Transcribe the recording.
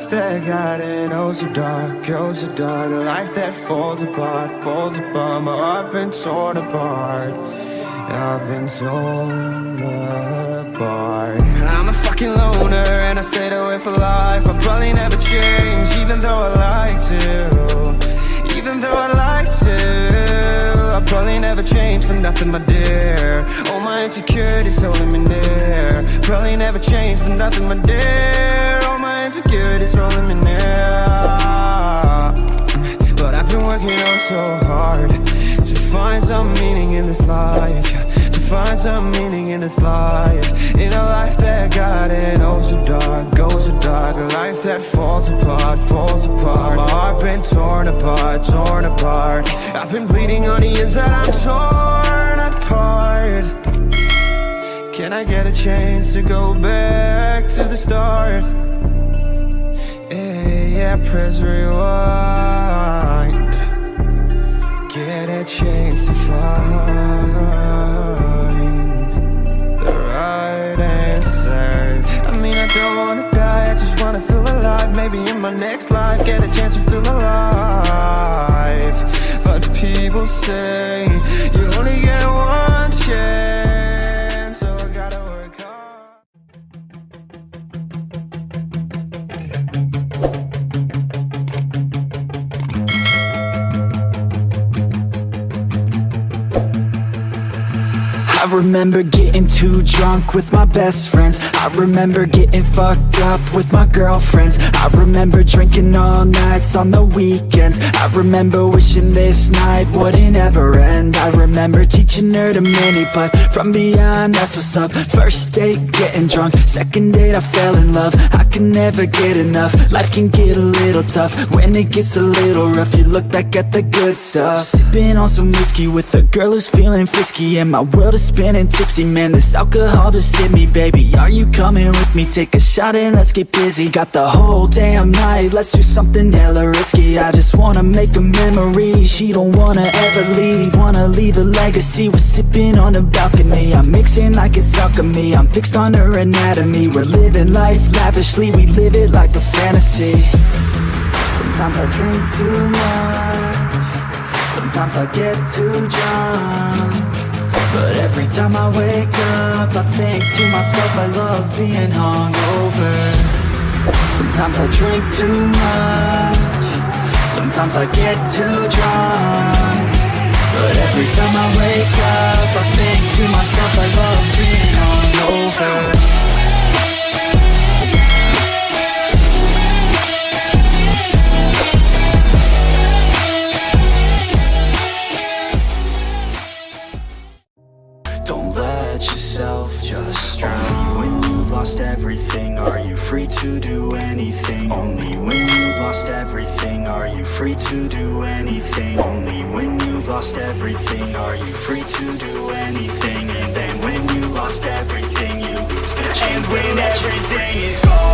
life that got it oh so dark, oh so dark. A life that falls apart, falls apart. My heart been torn apart, I've been torn apart. I'm a fucking loner and I stayed away for life. I'll probably never change, even though I like to. Even though I like to, I'll probably never change for nothing, my dear. All my insecurities holding me near. Probably never change for nothing, my dear. All my insecurities holding me near. But I've been working on so hard to find some meaning in this life. To find some meaning in this life. In a life that got it oh so dark, oh so dark. A life that falls apart, falls apart. My heart been torn apart, torn apart. I've been bleeding on the inside, I'm torn apart. Can I get a chance to go back to the start? Yeah, press rewind. Get a chance to find the right answers. I mean, I don't wanna die, I just wanna feel alive. Maybe in my next life, get a chance to feel alive. But people say you only get one chance, so I gotta work hard. I remember getting too drunk with my best friends. I remember getting fucked up with my girlfriends. I remember drinking all nights on the weekends. I remember wishing this night wouldn't ever end. I remember teaching her to mini putt from beyond, that's what's up. First date, getting drunk. Second date, I fell in love. I can never get enough. Life can get a little tough when it gets a little rough. You look back at the good stuff. Sipping on some whiskey with a girl who's feeling frisky, and my world is spinning tipsy. Man, this alcohol just hit me, baby. Are you coming with me? Take a shot and let's get busy. Got the whole damn night, let's do something hella risky. I just wanna make a memory. She don't wanna ever leave, wanna leave a legacy. We're sipping on the balcony, I'm mixing like it's alchemy. I'm fixed on her anatomy. We're living life lavishly, we live it like a fantasy. Sometimes I drink too much, sometimes I get too drunk. But every time I wake up, I think to myself, I love being hungover. Sometimes I drink too much, sometimes I get too drunk. But every time I wake up, I think to myself, I love being hungover. Just drown. Only when you've lost everything are you free to do anything. Only when you've lost everything are you free to do anything. Only when you've lost everything are you free to do anything. And then when you lost everything, you lose the chance when everything is gone.